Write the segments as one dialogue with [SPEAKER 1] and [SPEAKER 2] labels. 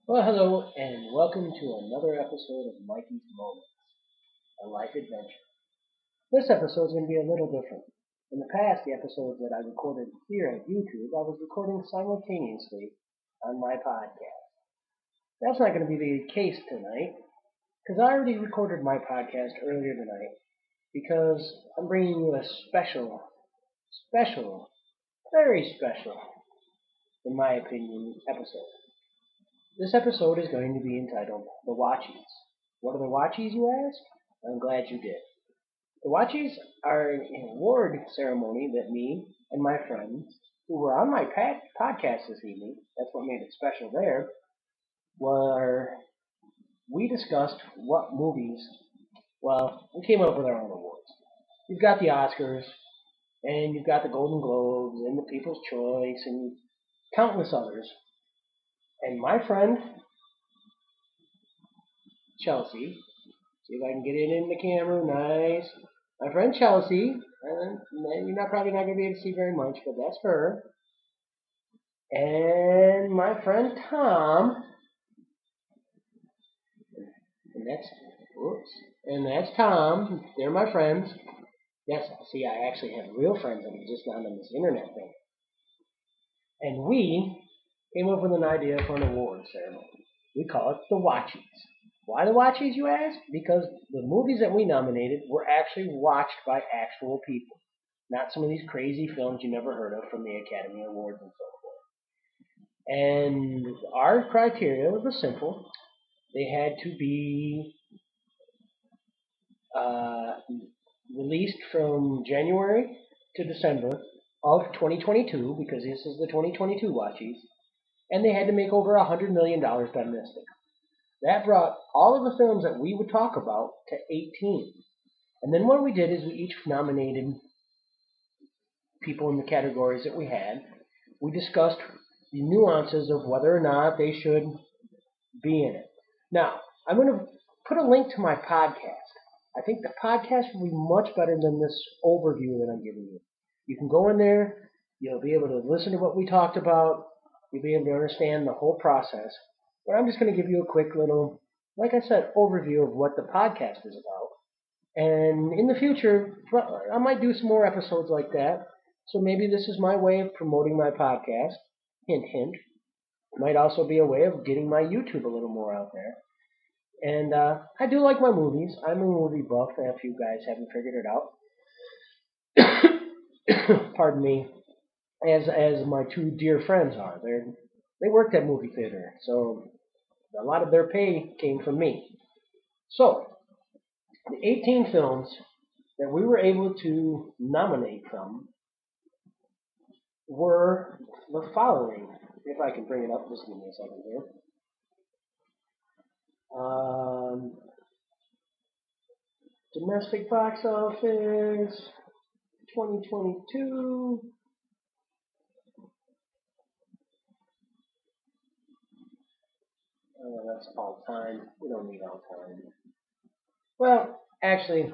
[SPEAKER 1] Well, hello, and welcome to another episode of Mikey's Moments, a life adventure. This episode is going to be a little different. In the past, the episodes that I recorded here at YouTube, I was recording simultaneously on my podcast. That's not going to be the case tonight, because I already recorded my podcast earlier tonight, because I'm bringing you a special, very special, in my opinion, episode. This episode is going to be entitled The Watchies. What are the Watchies, you ask? I'm glad you did. The Watchies are an award ceremony that me and my friends, who were on my podcast this evening, that's what made it special there, were we discussed what movies, well, we came up with our own awards. You've got the Oscars, and you've got the Golden Globes, and the People's Choice, and countless others. And my friend Chelsea. See if I can get it in the camera. Nice. My friend Chelsea. You're probably not going to be able to see very much, but that's her. And my friend Tom. And that's, whoops. And that's Tom. They're my friends. Yes, see, I actually have real friends. I'm just not on this internet thing. And we came up with an idea for an award ceremony. We call it the Watchies. Why the Watchies, you ask? Because the movies that we nominated were actually watched by actual people, not some of these crazy films you never heard of from the Academy Awards and so forth. And our criteria was simple. They had to be released from January to December of 2022, because this is the 2022 Watchies, and they had to make over $100 million domestic. That brought all of the films that we would talk about to 18. And then what we did is we each nominated people in the categories that we had. We discussed the nuances of whether or not they should be in it. Now, I'm going to put a link to my podcast. I think the podcast will be much better than this overview that I'm giving you. You can go in there, you'll be able to listen to what we talked about, you'll be able to understand the whole process. But I'm just going to give you a quick little, like I said, overview of what the podcast is about. And in the future, I might do some more episodes like that. So maybe this is my way of promoting my podcast. Hint, hint. It might also be a way of getting my YouTube a little more out there. And I do like my movies. I'm a movie buff, if you guys haven't figured it out. Pardon me. As my two dear friends are. They worked at movie theater, so a lot of their pay came from me. So, the 18 films that we were able to nominate from were the following. If I can bring it up, just give me a second here. Domestic box office 2022. That's all time. We don't need all time. Well, actually,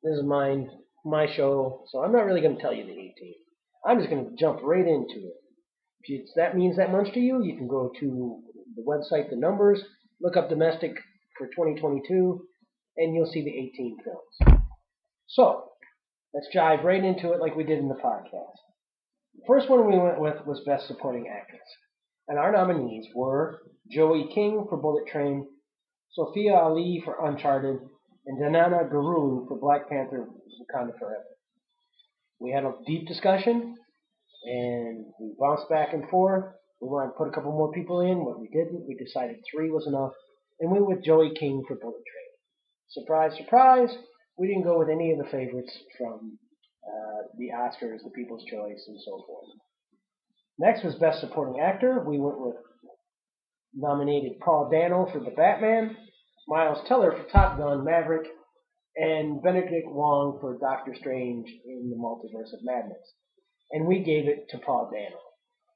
[SPEAKER 1] this is my show, so I'm not really going to tell you the 18. I'm just going to jump right into it. If that means that much to you, you can go to the website, the numbers, look up domestic for 2022, and you'll see the 18 films. So, let's dive right into it like we did in the podcast. The first one we went with was Best Supporting Actress. And our nominees were Joey King for Bullet Train, Sophia Ali for Uncharted, and Danana Guru for Black Panther Wakanda Forever. We had a deep discussion, and we bounced back and forth. We wanted to put a couple more people in, but we didn't. We decided 3 was enough, and we went with Joey King for Bullet Train. Surprise, surprise, we didn't go with any of the favorites from the Oscars, the People's Choice, and so forth. Next was Best Supporting Actor. We went with nominated Paul Dano for The Batman, Miles Teller for Top Gun Maverick, and Benedict Wong for Doctor Strange in the Multiverse of Madness. And we gave it to Paul Dano.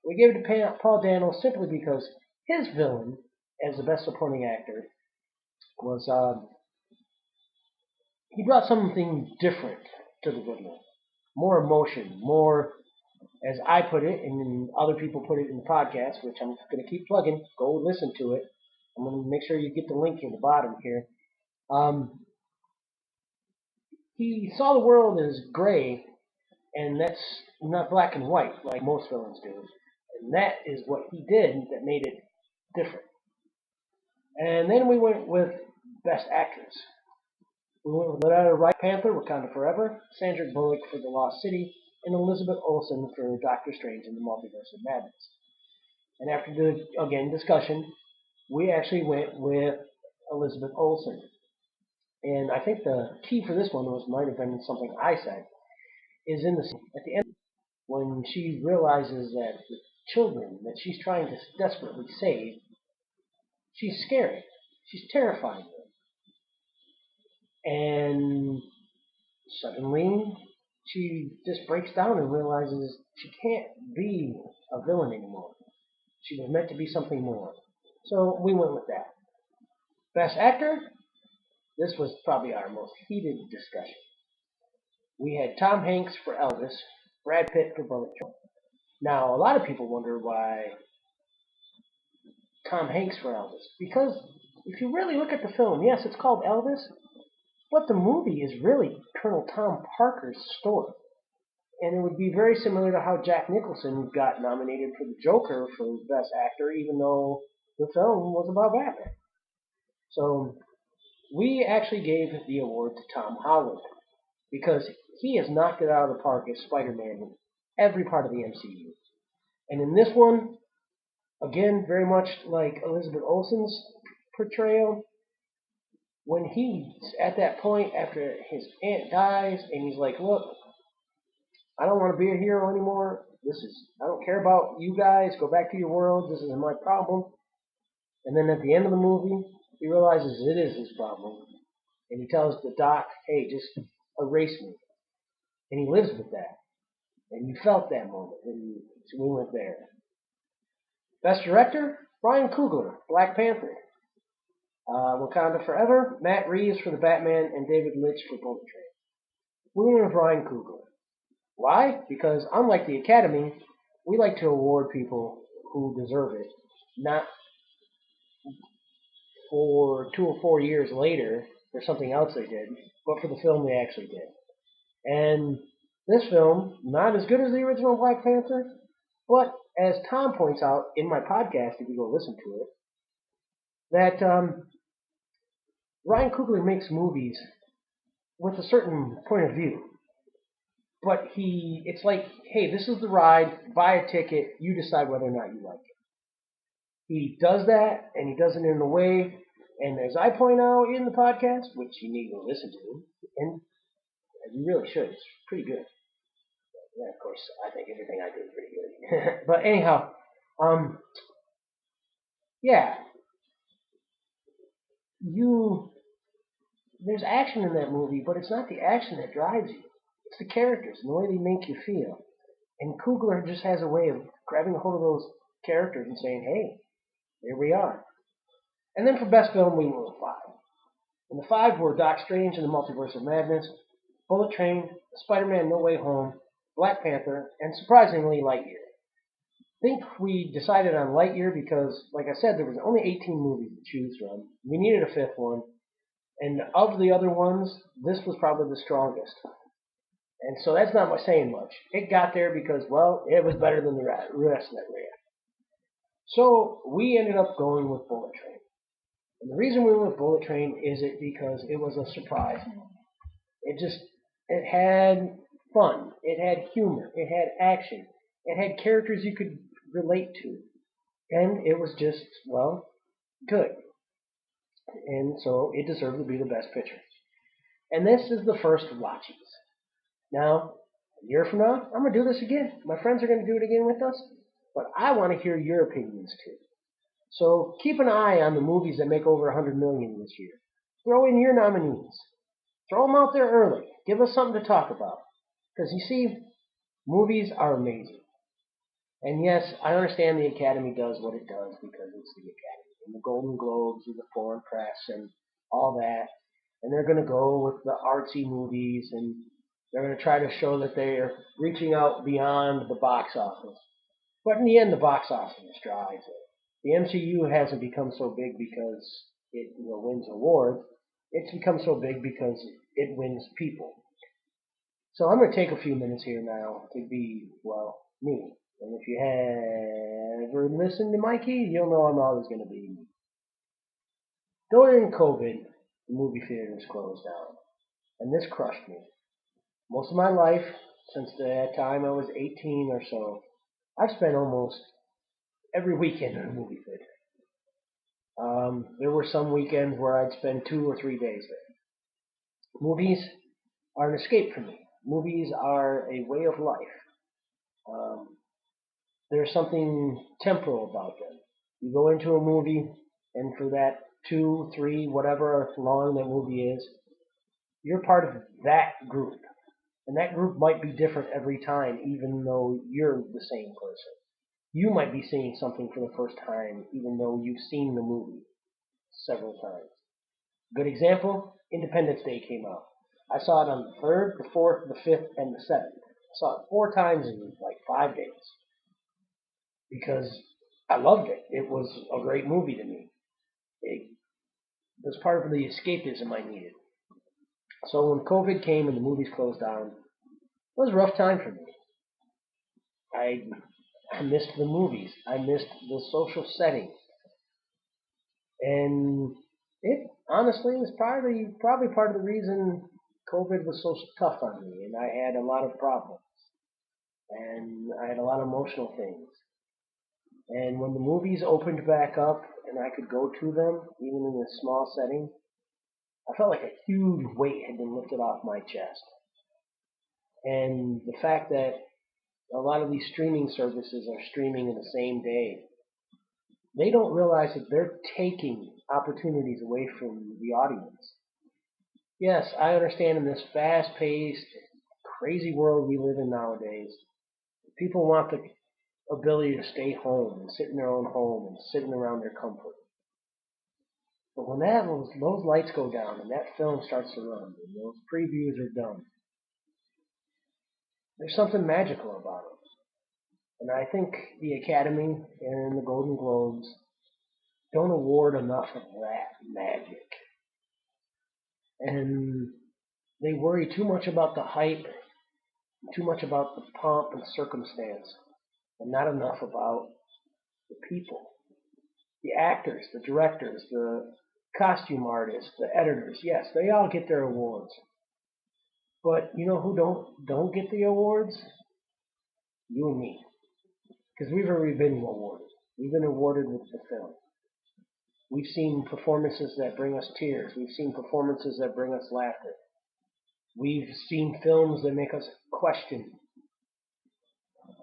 [SPEAKER 1] We gave it to Paul Dano simply because his villain, as the Best Supporting Actor, was he brought something different to the villain. More emotion, more as I put it, and other people put it in the podcast, which I'm going to keep plugging. Go listen to it. I'm going to make sure you get the link in the bottom here. He saw the world as gray, and that's not black and white like most villains do. And that is what he did that made it different. And then we went with Best Actress. We went with Black Panther, Wakanda Forever, Sandra Bullock for The Lost City, and Elizabeth Olsen for Doctor Strange in the Multiverse of Madness. And after the, again, discussion, we actually went with Elizabeth Olsen. And I think the key for this one might have been something I said, is in the at the end when she realizes that the children that she's trying to desperately save, she's scary. She's terrifying them. And suddenly she just breaks down and realizes she can't be a villain anymore. She was meant to be something more. So we went with that. Best Actor, this was probably our most heated discussion. We had Tom Hanks for Elvis, Brad Pitt for Bullet Train. Now, a lot of people wonder why Tom Hanks for Elvis. Because if you really look at the film, yes, it's called Elvis, but the movie is really Colonel Tom Parker's story. And it would be very similar to how Jack Nicholson got nominated for the Joker for Best Actor, even though the film was about Batman. So we actually gave the award to Tom Holland because he has knocked it out of the park as Spider-Man in every part of the MCU. And in this one, again, very much like Elizabeth Olsen's portrayal, when he's at that point after his aunt dies and he's like, look, I don't want to be a hero anymore. I don't care about you guys. Go back to your world. This isn't my problem. And then at the end of the movie, he realizes it is his problem. And he tells the doc, hey, just erase me. And he lives with that. And you felt that moment. And so we went there. Best Director, Ryan Coogler, Black Panther. Wakanda Forever, Matt Reeves for The Batman, and David Lynch for Bullet Train. We went with Ryan Coogler. Why? Because unlike the Academy, we like to award people who deserve it, not for 2 or 4 years later for something else they did, but for the film they actually did. And this film, not as good as the original Black Panther, but as Tom points out in my podcast, if you go listen to it, that Ryan Coogler makes movies with a certain point of view. But it's like, hey, this is the ride, buy a ticket, you decide whether or not you like it. He does that, and he does it in a way, and as I point out in the podcast, which you need to listen to, and you really should, it's pretty good. Yeah, of course, I think everything I do is pretty good. But anyhow, yeah, there's action in that movie, but it's not the action that drives you. It's the characters and the way they make you feel. And Coogler just has a way of grabbing a hold of those characters and saying, hey, here we are. And then for Best Film, we went with 5. And the 5 were Doc Strange and the Multiverse of Madness, Bullet Train, Spider-Man No Way Home, Black Panther, and surprisingly, Lightyear. I think we decided on Lightyear because, like I said, there was only 18 movies to choose from. We needed a 5th one. And of the other ones, this was probably the strongest. And so that's not saying much. It got there because, well, it was better than the rest that ran. So we ended up going with Bullet Train. And the reason we went with Bullet Train is because it was a surprise movie. It had fun. It had humor. It had action. It had characters you could relate to. And it was just, well, good. And so it deserved to be the best picture. And this is the first Watchies. Now, a year from now, I'm going to do this again. My friends are going to do it again with us. But I want to hear your opinions too. So keep an eye on the movies that make over 100 million this year. Throw in your nominees. Throw them out there early. Give us something to talk about. Because you see, movies are amazing. And yes, I understand the Academy does what it does because it's the Academy. And the Golden Globes and the foreign press and all that. And they're going to go with the artsy movies and They're going to try to show that they're reaching out beyond the box office. But in the end, the box office is dry. So the MCU hasn't become so big because it wins awards. It's become so big because it wins people. So I'm going to take a few minutes here now to be, well, me. And if you have ever listened to Mikey, you'll know I'm always going to be me. During COVID, the movie theaters closed down. And this crushed me. Most of my life, since that time I was 18 or so, I've spent almost every weekend in a movie theater. There were some weekends where I'd spend 2 or 3 days there. Movies are an escape for me. Movies are a way of life. There's something temporal about them. You go into a movie, and for that 2, 3, whatever long that movie is, you're part of that group. And that group might be different every time, even though you're the same person. You might be seeing something for the first time, even though you've seen the movie several times. Good example, Independence Day came out. I saw it on the 3rd, the 4th, the 5th, and the 7th. I saw it 4 times in like 5 days. Because I loved it. It was a great movie to me. It was part of the escapism I needed. So when COVID came and the movies closed down, it was a rough time for me. I missed the movies. I missed the social setting. And it honestly is probably part of the reason COVID was so tough on me. And I had a lot of problems. And I had a lot of emotional things. And when the movies opened back up and I could go to them, even in a small setting, I felt like a huge weight had been lifted off my chest. And the fact that a lot of these streaming services are streaming in the same day, they don't realize that they're taking opportunities away from the audience. Yes, I understand in this fast-paced, crazy world we live in nowadays, people want the ability to stay home and sit in their own home and sitting around their comfort. But when those lights go down and that film starts to run and those previews are done, there's something magical about it. And I think the Academy and the Golden Globes don't award enough of that magic. And they worry too much about the hype, too much about the pomp and circumstance, and not enough about the people. The actors, the directors, the costume artists, the editors, yes, they all get their awards. But you know who don't get the awards? You and me. Because we've already been awarded. We've been awarded with the film. We've seen performances that bring us tears. We've seen performances that bring us laughter. We've seen films that make us question.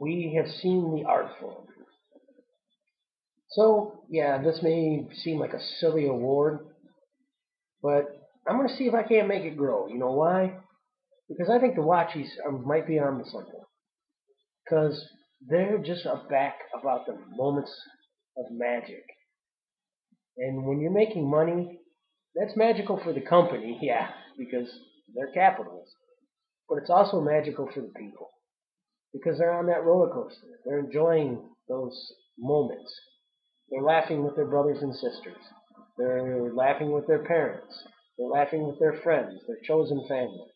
[SPEAKER 1] We have seen the art form. So, yeah, this may seem like a silly award, but I'm going to see if I can't make it grow. You know why? Because I think the Watchies might be onto something. Because they're just back about the moments of magic. And when you're making money, that's magical for the company, yeah, because they're capitalists. But it's also magical for the people. Because they're on that roller coaster. They're enjoying those moments. They're laughing with their brothers and sisters. They're laughing with their parents. They're laughing with their friends, their chosen family.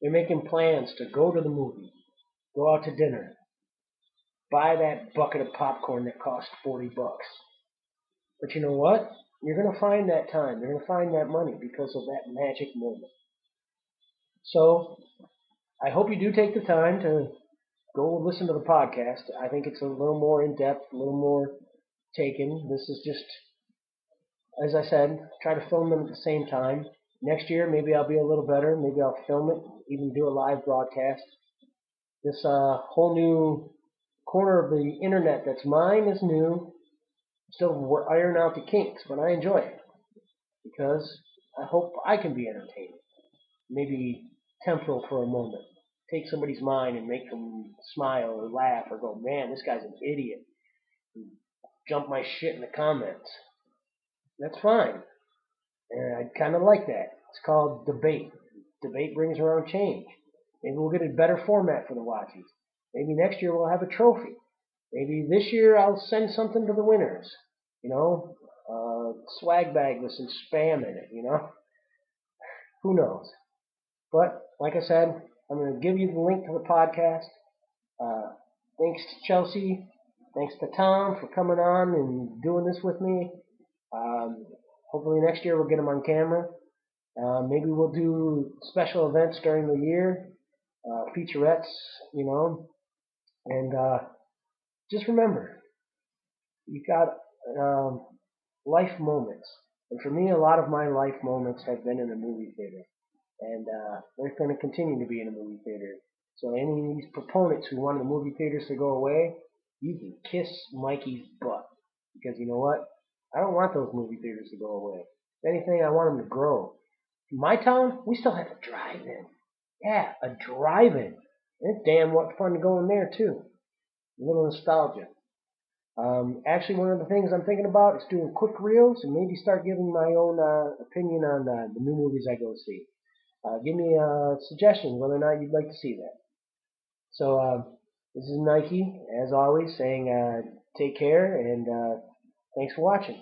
[SPEAKER 1] They're making plans to go to the movie, go out to dinner, buy that bucket of popcorn that cost $40. But you know what? You're going to find that time. You're going to find that money because of that magic moment. So I hope you do take the time to go listen to the podcast. I think it's a little more in-depth, a little more taken. This is just, as I said, try to film them at the same time. Next year, maybe I'll be a little better. Maybe I'll film it, even do a live broadcast. This whole new corner of the internet that's mine is new. Still iron out the kinks, but I enjoy it because I hope I can be entertaining. Maybe temporal for a moment. Take somebody's mind and make them smile or laugh or go, man, this guy's an idiot. And jump my shit in the comments. That's fine. And I kind of like that. It's called debate. Debate brings around change. Maybe we'll get a better format for the Watchies. Maybe next year we'll have a trophy. Maybe this year I'll send something to the winners. You know, swag bag with some spam in it. You know, who knows? But like I said, I'm going to give you the link to the podcast. Thanks to Chelsea. Thanks to Tom for coming on and doing this with me. Um, Hopefully next year we'll get them on camera. Maybe we'll do special events during the year, featurettes, you know. And just remember, you got life moments. And for me, a lot of my life moments have been in a movie theater. And they're going to continue to be in a movie theater. So any of these proponents who want the movie theaters to go away, you can kiss Mikey's butt. Because you know what? I don't want those movie theaters to go away. If anything, I want them to grow. In my town, we still have a drive-in. Yeah, a drive-in. It's damn what fun to go in there, too. A little nostalgia. Actually, one of the things I'm thinking about is doing quick reels and maybe start giving my own opinion on the new movies I go see. Give me a suggestion whether or not you'd like to see that. So this is Mikey, as always, saying take care and thanks for watching.